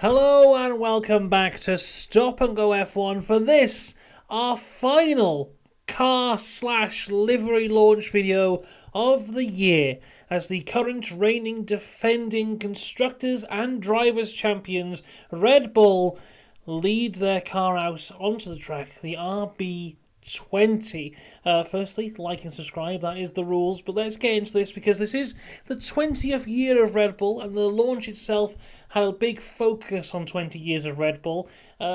Hello and welcome back to Stop and Go F1 for this, our final car/livery launch video of the year as the current reigning defending constructors and drivers champions Red Bull lead their car out onto the track, the RB20. Firstly, like and subscribe, that is the rules, but let's get into this because this is the 20th year of Red Bull and the launch itself had a big focus on 20 years of Red Bull,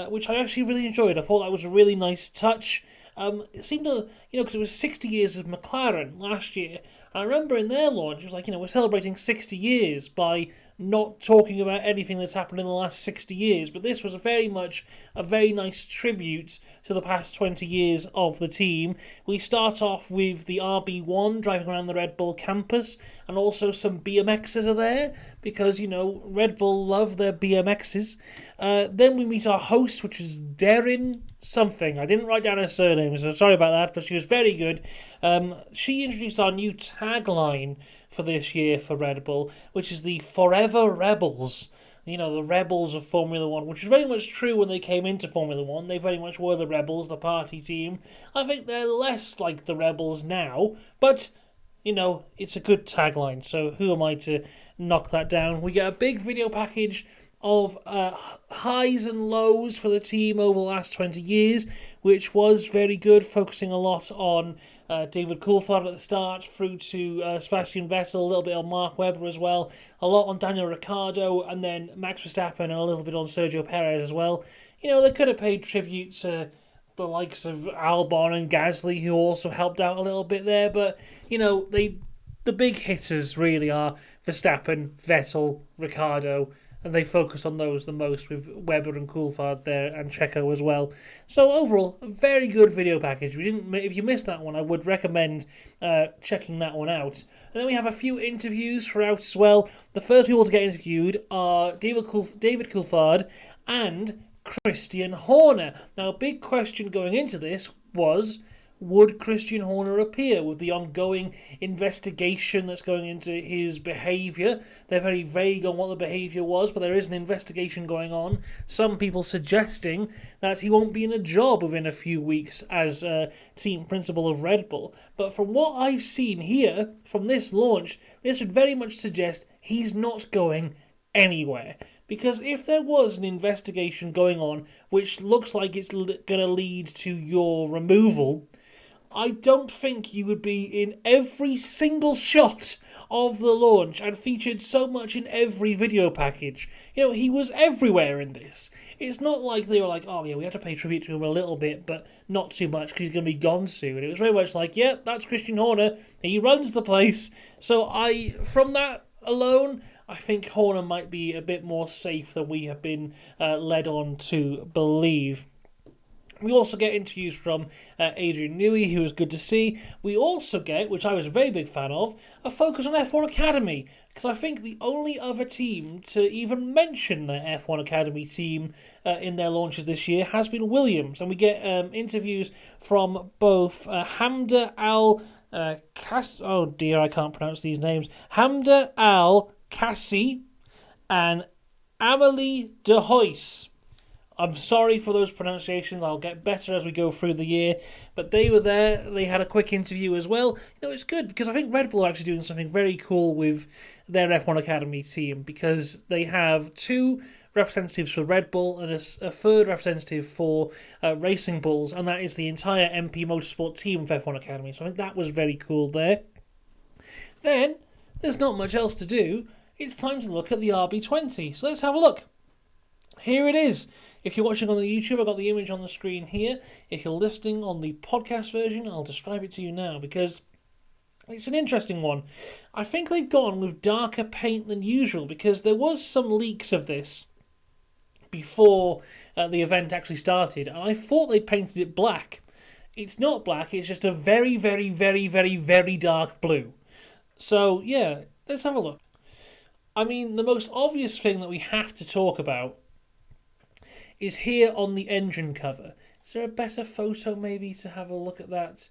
which I actually really enjoyed. I thought that was a really nice touch. It seemed to, because it was 60 years of McLaren last year. And I remember in their launch, it was like, we're celebrating 60 years by not talking about anything that's happened in the last 60 years. But this was very much a very nice tribute to the past 20 years of the team. We start off with the RB1 driving around the Red Bull campus, and also some BMXs are there because, Red Bull love their BMXs. Then we meet our host, which is Darren something. I didn't write down her surname, so sorry about that, but she was very good. She introduced our new tagline for this year for Red Bull, which is the Forever Rebels. The rebels of Formula One, which is very much true when they came into Formula One. They very much were the rebels, the party team. I think they're less like the rebels now, but it's a good tagline, so who am I to knock that down? We get a big video package of highs and lows for the team over the last 20 years, which was very good, focusing a lot on David Coulthard at the start, through to Sebastian Vettel, a little bit on Mark Webber as well, a lot on Daniel Ricciardo, and then Max Verstappen, and a little bit on Sergio Perez as well. They could have paid tribute to the likes of Albon and Gasly, who also helped out a little bit there, but, the big hitters really are Verstappen, Vettel, Ricciardo, and they focused on those the most with Webber and Coulthard there and Checo as well. So overall, a very good video package. If you missed that one, I would recommend checking that one out. And then we have a few interviews throughout as well. The first people to get interviewed are David Coulthard and Christian Horner. Now, a big question going into this was, would Christian Horner appear with the ongoing investigation that's going into his behaviour? They're very vague on what the behaviour was, but there is an investigation going on. Some people suggesting that he won't be in a job within a few weeks as team principal of Red Bull. But from what I've seen here, from this launch, this would very much suggest he's not going anywhere. Because if there was an investigation going on, which looks like it's going to lead to your removal, I don't think you would be in every single shot of the launch and featured so much in every video package. He was everywhere in this. It's not like they were like, oh yeah, we have to pay tribute to him a little bit, but not too much because he's going to be gone soon. It was very much like, yeah, that's Christian Horner. He runs the place. So from that alone, I think Horner might be a bit more safe than we have been led on to believe. We also get interviews from Adrian Newey, who is good to see. We also get, which I was a very big fan of, a focus on F1 Academy, because I think the only other team to even mention the F1 Academy team in their launches this year has been Williams. And we get interviews from both Hamda Al oh dear, I can't pronounce these names. Hamda Al Kassi and Amelie de Hoyce. I'm sorry for those pronunciations. I'll get better as we go through the year. But they were there. They had a quick interview as well. It's good because I think Red Bull are actually doing something very cool with their F1 Academy team, because they have two representatives for Red Bull and a third representative for Racing Bulls, and that is the entire MP Motorsport team of F1 Academy. So I think that was very cool there. Then, there's not much else to do. It's time to look at the RB20. So let's have a look. Here it is. If you're watching on the YouTube, I've got the image on the screen here. If you're listening on the podcast version, I'll describe it to you now because it's an interesting one. I think they've gone with darker paint than usual because there was some leaks of this before the event actually started, and I thought they painted it black. It's not black, it's just a very, very, very, very, very dark blue. So, yeah, let's have a look. I mean, the most obvious thing that we have to talk about is here on the engine cover. Is there a better photo maybe to have a look at that?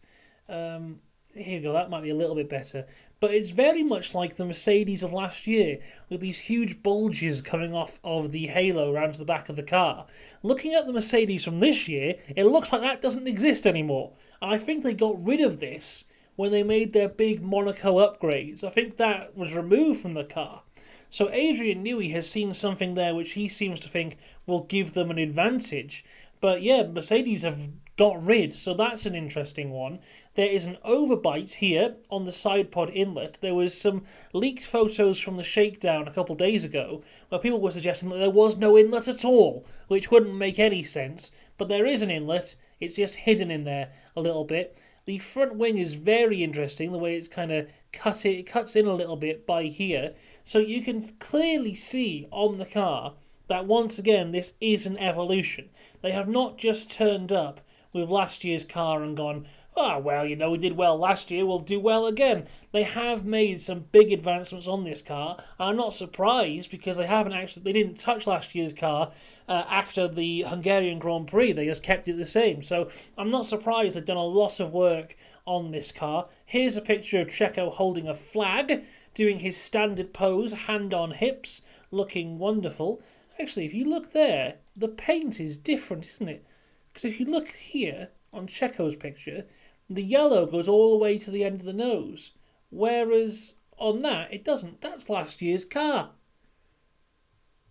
Here you go, that might be a little bit better. But it's very much like the Mercedes of last year, with these huge bulges coming off of the halo around to the back of the car. Looking at the Mercedes from this year, it looks like that doesn't exist anymore. And I think they got rid of this when they made their big Monaco upgrades. I think that was removed from the car. So Adrian Newey has seen something there which he seems to think will give them an advantage. But yeah, Mercedes have got rid, so that's an interesting one. There is an overbite here on the side pod inlet. There was some leaked photos from the shakedown a couple days ago where people were suggesting that there was no inlet at all, which wouldn't make any sense. But there is an inlet, it's just hidden in there a little bit. The front wing is very interesting, the way it's kind of cuts in a little bit by here. So you can clearly see on the car that once again this is an evolution. They have not just turned up with last year's car and gone, oh, well, we did well last year, we'll do well again. They have made some big advancements on this car. I'm not surprised because they didn't touch last year's car after the Hungarian Grand Prix. They just kept it the same. So I'm not surprised they've done a lot of work on this car. Here's a picture of Checo holding a flag, doing his standard pose, hand on hips, looking wonderful. Actually, if you look there, the paint is different, isn't it? Because if you look here on Checo's picture, the yellow goes all the way to the end of the nose, whereas on that it doesn't. That's last year's car.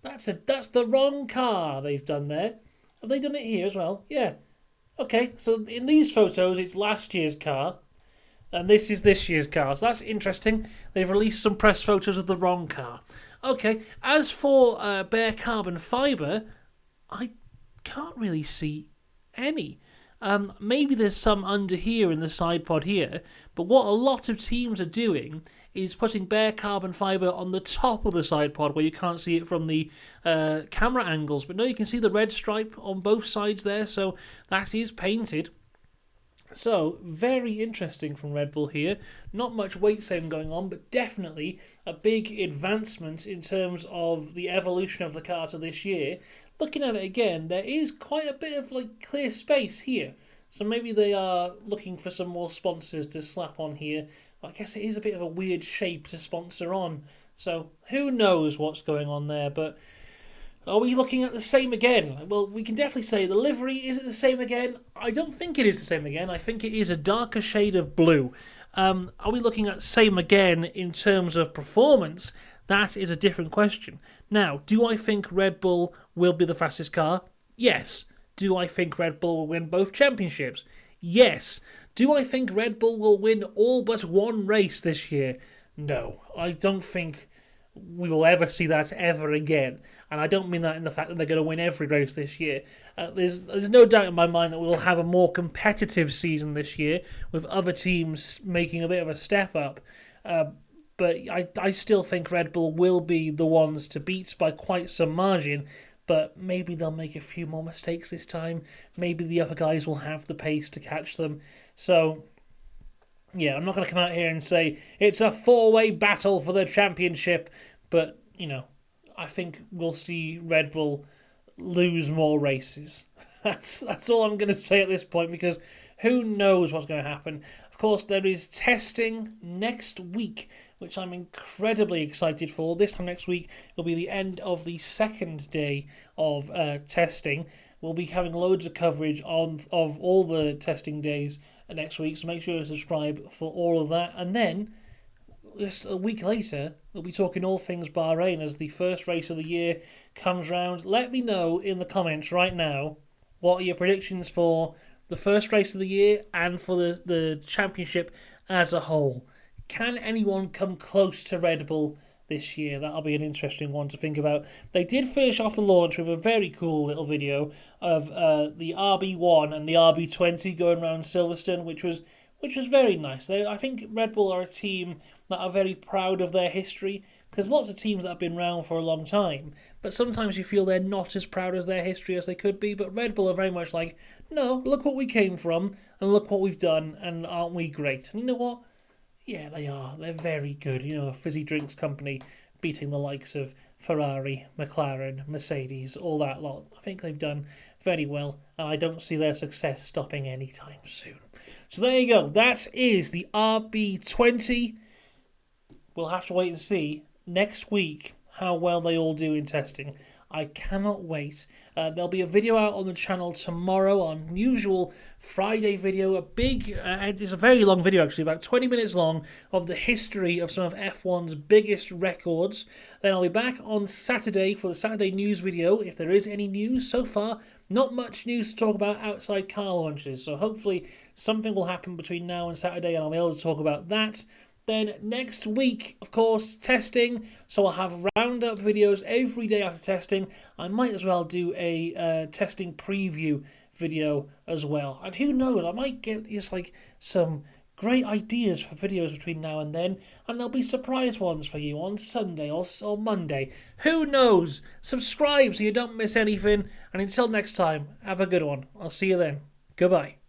That's the wrong car they've done there. Have they done it here as well? Yeah. Okay, so in these photos it's last year's car, and this is this year's car. So that's interesting. They've released some press photos of the wrong car. Okay, as for bare carbon fibre, I can't really see any. Maybe there's some under here in the side pod here, but what a lot of teams are doing is putting bare carbon fibre on the top of the side pod where you can't see it from the camera angles. But no, you can see the red stripe on both sides there, so that is painted. So, very interesting from Red Bull here. Not much weight saving going on, but definitely a big advancement in terms of the evolution of the car to this year. Looking at it again, there is quite a bit of clear space here. So maybe they are looking for some more sponsors to slap on here. I guess it is a bit of a weird shape to sponsor on. So who knows what's going on there, but are we looking at the same again? Well, we can definitely say the livery, is it the same again? I don't think it is the same again. I think it is a darker shade of blue. Are we looking at same again in terms of performance? That is a different question. Now, do I think Red Bull will be the fastest car? Yes. Do I think Red Bull will win both championships? Yes. Do I think Red Bull will win all but one race this year? No. I don't think we will ever see that ever again. And I don't mean that in the fact that they're going to win every race this year. There's no doubt in my mind that we will have a more competitive season this year with other teams making a bit of a step up. But I still think Red Bull will be the ones to beat by quite some margin. But maybe they'll make a few more mistakes this time. Maybe the other guys will have the pace to catch them. So, yeah, I'm not going to come out here and say it's a four-way battle for the championship. But, I think we'll see Red Bull lose more races. That's all I'm going to say at this point, because who knows what's going to happen. Of course, there is testing next week, which I'm incredibly excited for. This time next week will be the end of the second day of testing. We'll be having loads of coverage of all the testing days next week, so make sure to subscribe for all of that. And then, just a week later, we'll be talking all things Bahrain as the first race of the year comes round. Let me know in the comments right now what are your predictions for the first race of the year and for the championship as a whole. Can anyone come close to Red Bull this year? That'll be an interesting one to think about. They did finish off the launch with a very cool little video of the RB1 and the RB20 going around Silverstone, which was very nice. I think Red Bull are a team that are very proud of their history. There's lots of teams that have been around for a long time, but sometimes you feel they're not as proud of their history as they could be. But Red Bull are very much like, no, look what we came from, and look what we've done, and aren't we great? And you know what? Yeah, they are. They're very good. A fizzy drinks company beating the likes of Ferrari, McLaren, Mercedes, all that lot. I think they've done very well, and I don't see their success stopping anytime soon. So there you go. That is the RB20. We'll have to wait and see next week how well they all do in testing. I cannot wait. There'll be a video out on the channel tomorrow, on usual Friday video. It's a very long video actually, about 20 minutes long, of the history of some of F1's biggest records. Then I'll be back on Saturday for the Saturday news video, if there is any news. So far, not much news to talk about outside car launches, so hopefully something will happen between now and Saturday and I'll be able to talk about that. Then next week, of course, testing. So I'll have roundup videos every day after testing. I might as well do a testing preview video as well. And who knows, I might get just like some great ideas for videos between now and then. And there'll be surprise ones for you on Sunday or Monday. Who knows? Subscribe so you don't miss anything. And until next time, have a good one. I'll see you then. Goodbye.